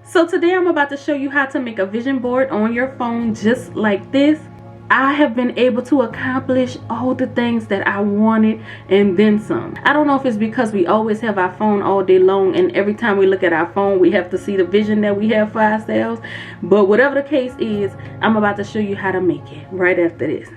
So today I'm about to show you how to make a vision board on your phone just like this. I have been able to accomplish all the things that I wanted and then some. I don't know if it's because we always have our phone all day long and every time we look at our phone we have to see the vision that we have for ourselves. But whatever the case is, I'm about to show you how to make it right after this.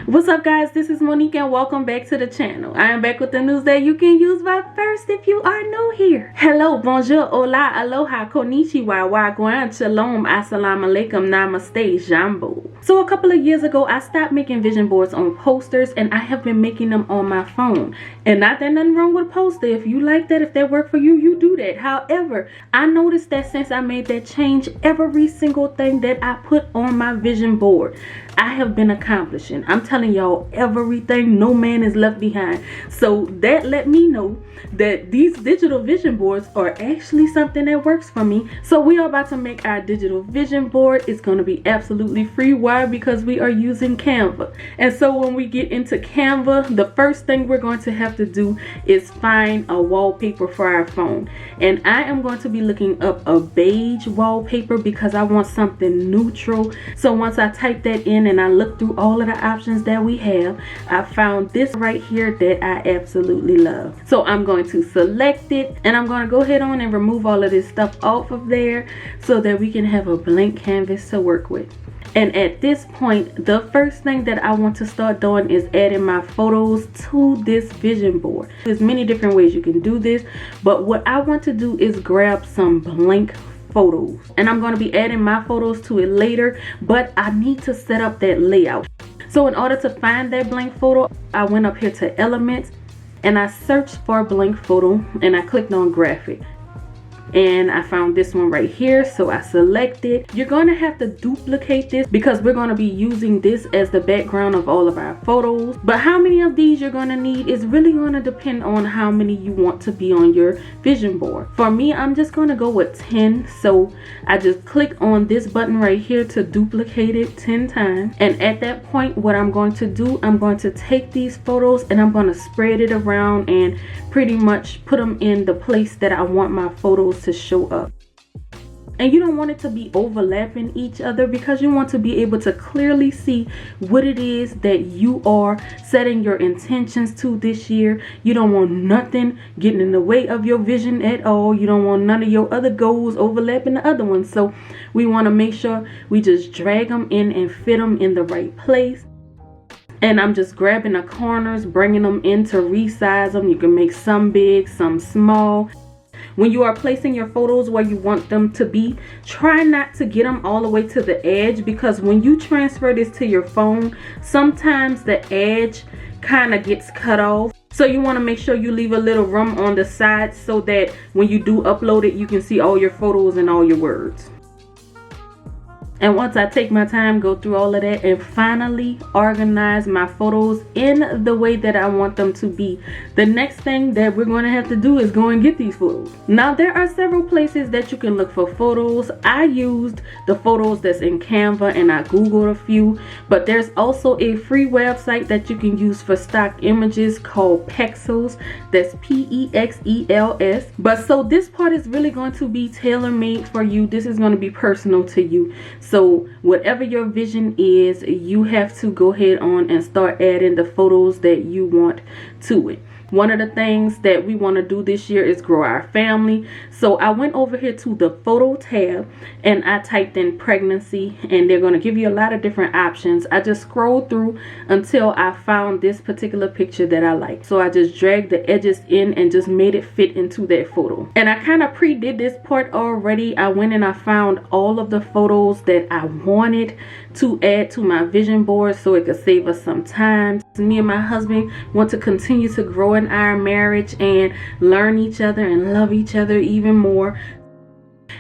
What's up guys, this is Monique and welcome back to the channel. I am back with the news that you can use. But first, if you are new here, hello, bonjour, hola, aloha, konnichiwa, wagwan, shalom, assalamu alaikum, namaste, jambo. So a couple of years ago I stopped making vision boards on posters and I have been making them on my phone. And not that nothing wrong with a poster. If you like that, if that work for you, you do that. However, I noticed that since I made that change, every single thing that I put on my vision board I have been accomplishing. I'm telling y'all, everything, no man is left behind. So that let me know that these digital vision boards are actually something that works for me. So we are about to make our digital vision board. It's going to be absolutely free. Why? Because we are using Canva. And so when we get into Canva, the first thing we're going to have to do is find a wallpaper for our phone. And I am going to be looking up a beige wallpaper because I want something neutral. So once I type that in and I look through all of the options that we have, I found this right here that I absolutely love. So I'm going to select it and I'm going to go ahead on and remove all of this stuff off of there so that we can have a blank canvas to work with. And at this point, the first thing that I want to start doing is adding my photos to this vision board. There's many different ways you can do this, but what I want to do is grab some blank photos. And I'm going to be adding my photos to it later, but I need to set up that layout. So in order to find that blank photo, I went up here to Elements and I searched for blank photo and I clicked on graphic. And I found this one right here, so I select it. You're going to have to duplicate this because we're going to be using this as the background of all of our photos. But how many of these you're going to need is really going to depend on how many you want to be on your vision board. For me, I'm just going to go with 10. So I just click on this button right here to duplicate it 10 times. And at that point, what I'm going to do, I'm going to take these photos and I'm going to spread it around and pretty much put them in the place that I want my photos to show up. And you don't want it to be overlapping each other because you want to be able to clearly see what it is that you are setting your intentions to this year. You don't want nothing getting in the way of your vision at all. You don't want none of your other goals overlapping the other ones. So we want to make sure we just drag them in and fit them in the right place. And I'm just grabbing the corners, bringing them in to resize them. You can make some big, some small. When you are placing your photos where you want them to be, try not to get them all the way to the edge, because when you transfer this to your phone, sometimes the edge kind of gets cut off. So you want to make sure you leave a little room on the side so that when you do upload it, you can see all your photos and all your words. And once I take my time, go through all of that and finally organize my photos in the way that I want them to be, the next thing that we're going to have to do is go and get these photos. Now there are several places that you can look for photos. I used the photos that's in Canva and I googled a few, but there's also a free website that you can use for stock images called Pexels. That's P-E-X-E-L-S. But so this part is really going to be tailor-made for you. This is going to be personal to you. So whatever your vision is, you have to go ahead on and start adding the photos that you want to it. One of the things that we want to do this year is grow our family. So I went over here to the photo tab and I typed in pregnancy, and they're going to give you a lot of different options. I just scrolled through until I found this particular picture that I like. So I just dragged the edges in and just made it fit into that photo. And I kind of pre-did this part already. I went and I found all of the photos that I wanted to add to my vision board so it could save us some time. Me and my husband want to continue to grow in our marriage and learn each other and love each other even more.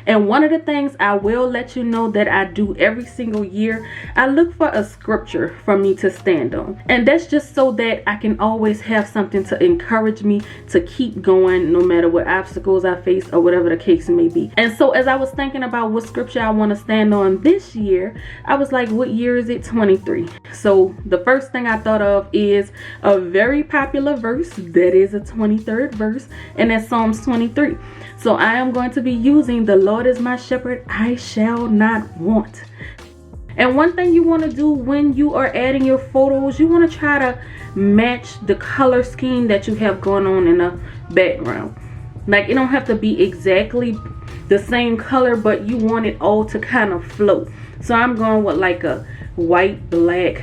And one of the things I will let you know that I do every single year, I look for a scripture for me to stand on. And that's just so that I can always have something to encourage me to keep going no matter what obstacles I face or whatever the case may be. And so as I was thinking about what scripture I want to stand on this year, I was like, what year is it? 23. So the first thing I thought of is a very popular verse that is a 23rd verse, and that's Psalms 23. So I am going to be using "The Lord is my shepherd, I shall not want." And one thing you want to do when you are adding your photos, you want to try to match the color scheme that you have going on in the background. Like, it don't have to be exactly the same color, but you want it all to kind of float. So I'm going with like a white, black,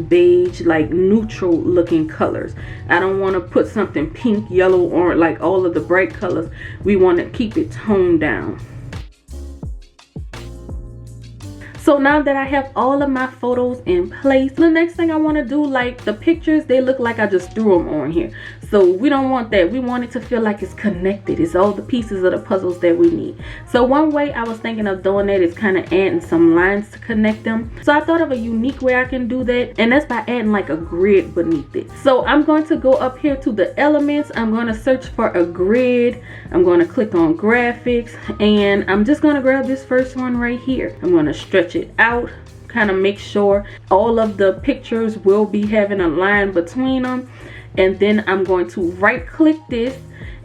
beige, like neutral looking colors. I don't want to put something pink, yellow, or like all of the bright colors. We want to keep it toned down. So now that I have all of my photos in place, the next thing I want to do, like the pictures, they look like I just threw them on here. So we don't want that. We want it to feel like it's connected. It's all the pieces of the puzzles that we need. So one way I was thinking of doing that is kind of adding some lines to connect them. So I thought of a unique way I can do that, and that's by adding like a grid beneath it. So I'm going to go up here to the elements. I'm going to search for a grid. I'm going to click on graphics, and I'm just going to grab this first one right here. I'm going to stretch it out, kind of make sure all of the pictures will be having a line between them. And then I'm going to right click this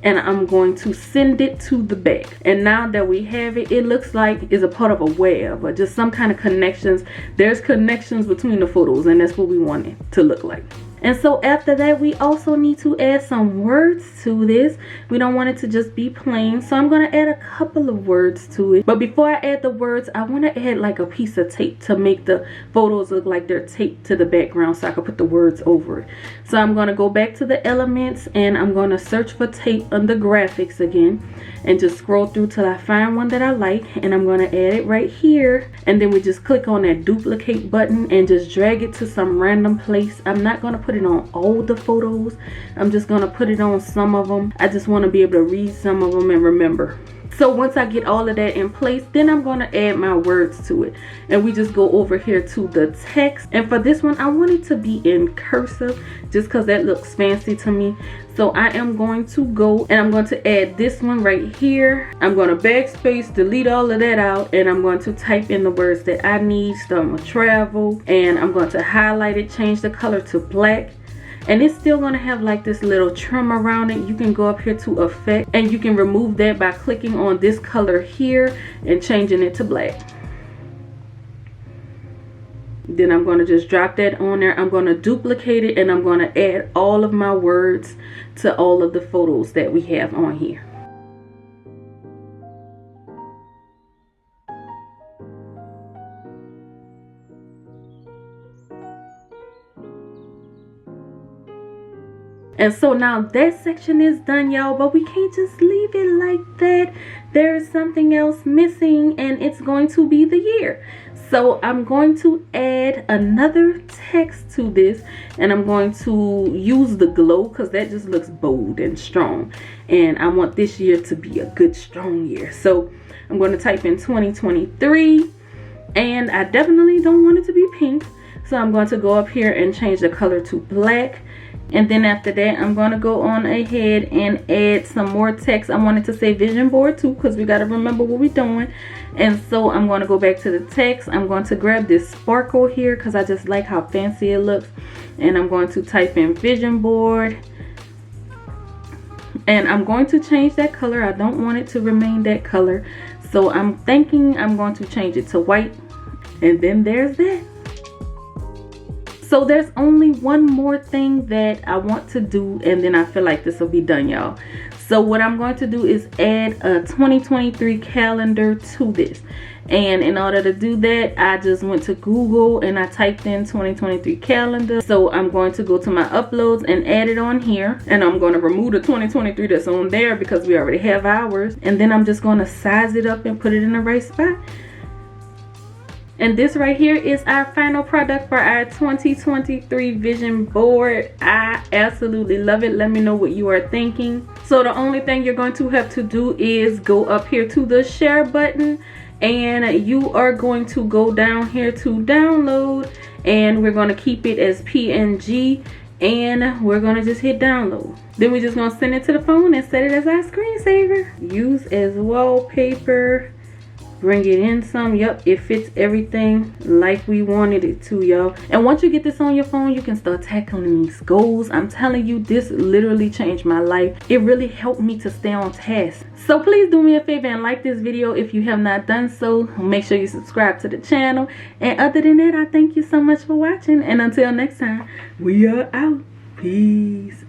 and I'm going to send it to the back. And now that we have it, it looks like it's a part of a web or just some kind of connections. There's connections between the photos, and that's what we want it to look like. And so after that, we also need to add some words to this. We don't want it to just be plain, so I'm going to add a couple of words to it. But before I add the words, I want to add like a piece of tape to make the photos look like they're taped to the background so I can put the words over it. So I'm going to go back to the elements and I'm going to search for tape under graphics again and just scroll through till I find one that I like, and I'm going to add it right here. And then we just click on that duplicate button and just drag it to some random place. I'm not going to put it on all the photos. I'm just going to put it on some of them. I just want to be able to read some of them and remember. So once I get all of that in place, then I'm going to add my words to it. And we just go over here to the text. And for this one, I want it to be in cursive just because that looks fancy to me. So I am going to go and I'm going to add this one right here. I'm going to backspace, delete all of that out, and I'm going to type in the words that I need. Starting with travel, and I'm going to highlight it, change the color to black. And it's still going to have like this little trim around it. You can go up here to effect and you can remove that by clicking on this color here and changing it to black. Then I'm going to just drop that on there. I'm going to duplicate it and I'm going to add all of my words to all of the photos that we have on here. And so now that section is done, y'all, but we can't just leave it like that. There is something else missing, and it's going to be the year. So I'm going to add another text to this, and I'm going to use the glow because that just looks bold and strong. And I want this year to be a good, strong year. So I'm going to type in 2023, and I definitely don't want it to be pink. So I'm going to go up here and change the color to black. And then after that, I'm going to go on ahead and add some more text. I wanted to say vision board too because we got to remember what we're doing. And so I'm going to go back to the text. I'm going to grab this sparkle here because I just like how fancy it looks. And I'm going to type in vision board. And I'm going to change that color. I don't want it to remain that color. So I'm thinking I'm going to change it to white. And then there's that. So there's only one more thing that I want to do, and then I feel like this will be done, y'all. So what I'm going to do is add a 2023 calendar to this. And in order to do that, I just went to Google and I typed in 2023 calendar. So I'm going to go to my uploads and add it on here. And I'm going to remove the 2023 that's on there because we already have ours. And then I'm just going to size it up and put it in the right spot. And this right here is our final product for our 2023 vision board. I absolutely love it. Let me know what you are thinking. So the only thing you're going to have to do is go up here to the share button, and you are going to go down here to download, and we're going to keep it as PNG, and we're going to just hit download. Then we're just going to send it to the phone and set it as our screensaver. Use as wallpaper. Bring it in some. Yep, it fits everything like we wanted it to, y'all. And once you get this on your phone, you can start tackling these goals. I'm telling you, this literally changed my life. It really helped me to stay on task. So please do me a favor and like this video if you have not done so. Make sure you subscribe to the channel. And other than that, I thank you so much for watching. And until next time, we are out. Peace.